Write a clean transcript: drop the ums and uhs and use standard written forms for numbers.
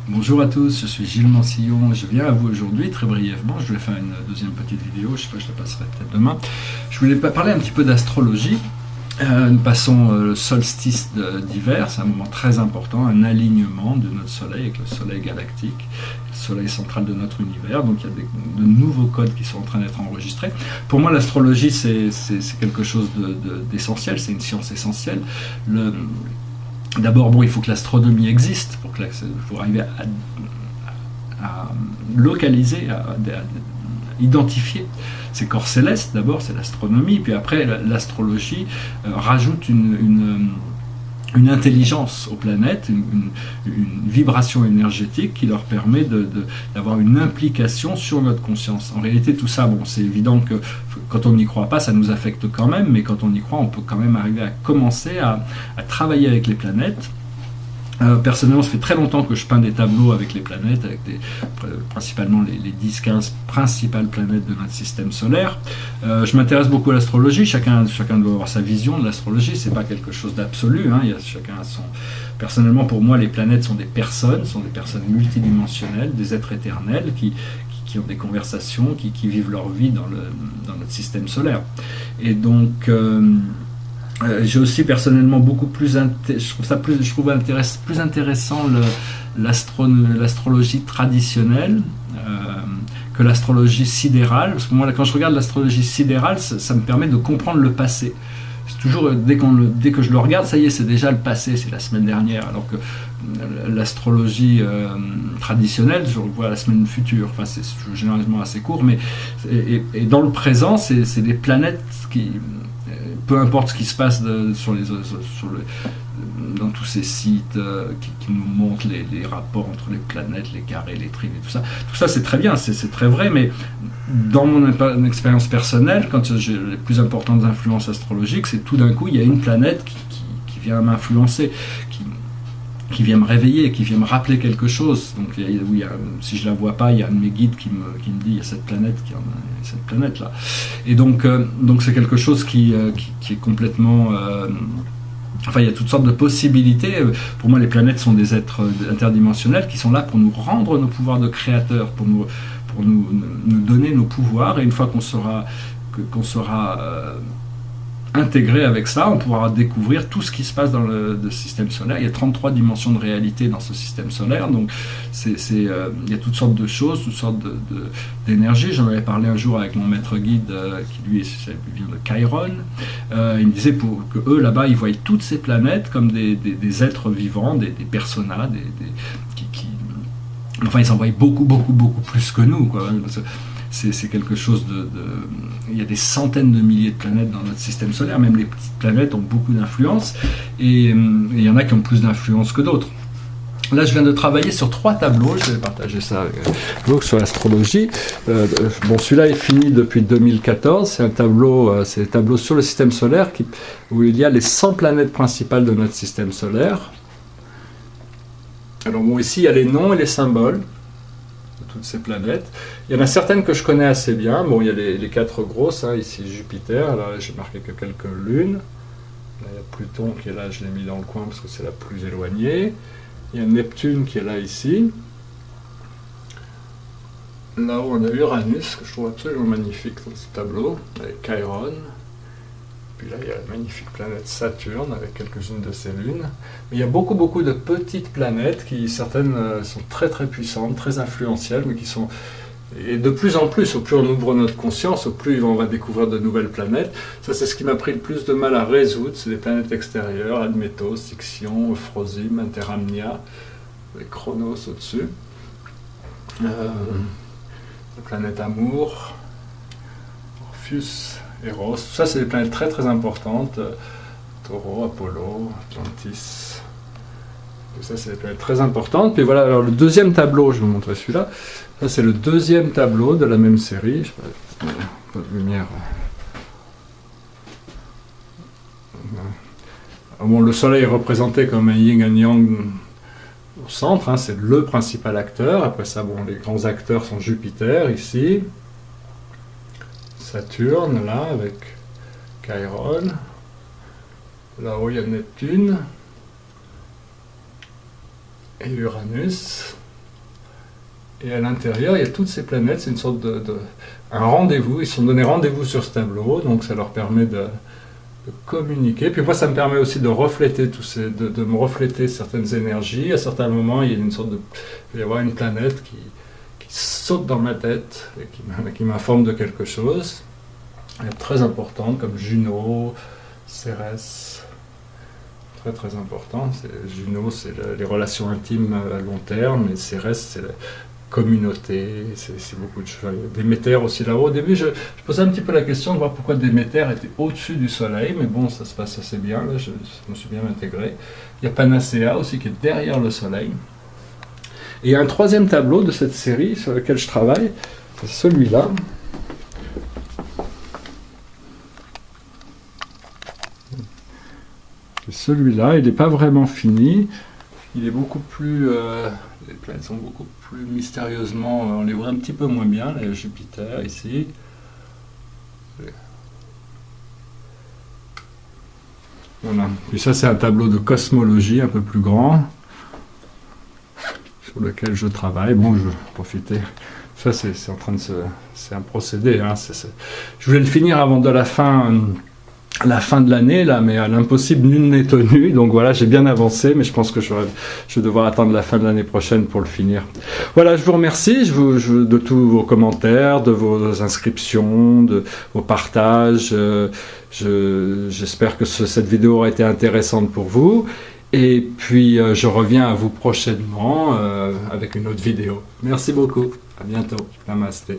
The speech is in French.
Bonjour à tous, je suis Gilles Mansillon, je viens à vous aujourd'hui très brièvement, je vais faire une deuxième petite vidéo, je ne sais pas, je la passerai peut-être demain. Je voulais parler un petit peu d'astrologie. Nous passons le solstice d'hiver, c'est un moment très important, un alignement de notre soleil avec le soleil galactique, le soleil central de notre univers, donc il y a de nouveaux codes qui sont en train d'être enregistrés. Pour moi l'astrologie c'est quelque chose d'essentiel, c'est une science essentielle. D'abord, bon, il faut que l'astronomie existe pour arriver à localiser, à identifier ces corps célestes. D'abord, c'est l'astronomie, puis après, l'astrologie rajoute une intelligence aux planètes, une vibration énergétique qui leur permet d'avoir une implication sur notre conscience. En réalité, tout ça, bon, c'est évident que quand on n'y croit pas, ça nous affecte quand même, mais quand on y croit, on peut quand même arriver à commencer à travailler avec les planètes. Personnellement, ça fait très longtemps que je peins des tableaux avec les planètes, avec principalement les 10-15 principales planètes de notre système solaire. Je m'intéresse beaucoup à l'astrologie, chacun doit avoir sa vision de l'astrologie, c'est pas quelque chose d'absolu, hein. Chacun a son... Personnellement, pour moi, les planètes sont des personnes multidimensionnelles, des êtres éternels qui ont des conversations, qui vivent leur vie dans notre système solaire. Et donc... j'ai aussi personnellement beaucoup plus plus intéressant l'astrologie traditionnelle que l'astrologie sidérale, parce que moi quand je regarde l'astrologie sidérale, ça me permet de comprendre le passé. C'est toujours dès que je le regarde, ça y est, c'est déjà le passé, c'est la semaine dernière, alors que l'astrologie traditionnelle, je le vois la semaine future. Enfin, c'est généralement assez court, mais et dans le présent, c'est les planètes qui, peu importe ce qui se passe dans tous ces sites qui nous montrent les rapports entre les planètes, les carrés, les trives et tout ça c'est très bien, c'est très vrai, mais dans mon expérience personnelle, quand j'ai les plus importantes influences astrologiques, c'est tout d'un coup, il y a une planète qui vient m'influencer, qui vient me réveiller, qui vient me rappeler quelque chose. Donc, si je la vois pas, il y a un de mes guides qui me dit il y a cette planète là. Et donc c'est quelque chose qui est complètement... Enfin, il y a toutes sortes de possibilités. Pour moi, les planètes sont des êtres interdimensionnels qui sont là pour nous rendre nos pouvoirs de créateurs, pour nous donner nos pouvoirs. Et une fois qu'on sera intégré avec ça, on pourra découvrir tout ce qui se passe dans le système solaire. Il y a 33 dimensions de réalité dans ce système solaire, donc il y a toutes sortes de choses, toutes sortes d'énergie. J'en avais parlé un jour avec mon maître guide, qui lui vient de Chiron. Il me disait que eux, là-bas, ils voyaient toutes ces planètes comme des êtres vivants, des personas, enfin, ils en voyaient beaucoup, beaucoup, beaucoup plus que nous, quoi. Parce que c'est quelque chose il y a des centaines de milliers de planètes dans notre système solaire, même les petites planètes ont beaucoup d'influence, et il y en a qui ont plus d'influence que d'autres. Là, je viens de travailler sur 3 tableaux, je vais partager ça avec vous, sur l'astrologie. Bon, celui-là est fini depuis 2014, c'est un tableau sur le système solaire où il y a les 100 planètes principales de notre système solaire. Alors bon, ici, il y a les noms et les symboles toutes ces planètes. Il y en a certaines que je connais assez bien. Bon, il y a les 4 grosses, hein, ici Jupiter, là j'ai marqué que quelques lunes. Là, il y a Pluton qui est là, je l'ai mis dans le coin parce que c'est la plus éloignée. Il y a Neptune qui est là, ici. Là-haut, on a Uranus, que je trouve absolument magnifique dans ce tableau, avec Chiron. Puis là, il y a la magnifique planète Saturne, avec quelques-unes de ses lunes. Mais il y a beaucoup, beaucoup de petites planètes qui, certaines, sont très, très puissantes, très influentielles, mais qui sont... Et de plus en plus, au plus on ouvre notre conscience, au plus on va découvrir de nouvelles planètes. Ça, c'est ce qui m'a pris le plus de mal à résoudre. C'est les planètes extérieures, Admetos, Ixion, Euphrosyne, Interamnia, avec Chronos au-dessus. La planète Amour, Orpheus, Eros, tout ça c'est des planètes très très importantes, Taureau, Apollo, Atlantis, tout ça c'est des planètes très importantes. Puis voilà, alors le deuxième tableau, je vais vous montrer celui-là, ça c'est le deuxième tableau de la même série, je sais pas, pas de lumière. Bon, le soleil est représenté comme un yin et un yang au centre, hein, c'est le principal acteur. Après ça, bon, les grands acteurs sont Jupiter ici, Saturne là avec Chiron, là où il y a Neptune et Uranus, Et à l'intérieur, il y a toutes ces planètes, c'est une sorte un rendez-vous, ils se sont donné rendez-vous sur ce tableau, donc ça leur permet de communiquer. Puis moi, ça me permet aussi de refléter de me refléter certaines énergies. À certains moments, il y a il va y avoir une planète qui saute dans ma tête et qui m'informe de quelque chose. Elle est très importante, comme Juno, Cérès. Très très important. Juno, c'est les relations intimes à long terme, et Cérès, c'est la communauté, c'est beaucoup de choses. Déméter aussi là-haut. Au début, je posais un petit peu la question de voir pourquoi Déméter était au-dessus du Soleil, mais bon, ça se passe assez bien, là, je me suis bien intégré. Il y a Panacea aussi qui est derrière le Soleil. Et il y a un troisième tableau de cette série sur lequel je travaille, c'est celui-là. Celui-là, il n'est pas vraiment fini. Il est beaucoup plus... les planètes sont beaucoup plus mystérieusement... on les voit un petit peu moins bien, les Jupiter ici. Voilà. Puis ça, c'est un tableau de cosmologie un peu plus grand, sur lequel je travaille. Bon, je vais profiter. Ça, c'est en train de se... C'est un procédé. Hein. Je voulais le finir avant de la fin de l'année, là, mais à l'impossible, nul n'est tenu. Donc voilà, j'ai bien avancé, mais je pense que je vais devoir attendre la fin de l'année prochaine pour le finir. Voilà, je vous remercie de tous vos commentaires, de vos inscriptions, de vos partages. J'espère que cette vidéo aura été intéressante pour vous. Et puis, je reviens à vous prochainement avec une autre vidéo. Merci beaucoup. À bientôt. Namasté.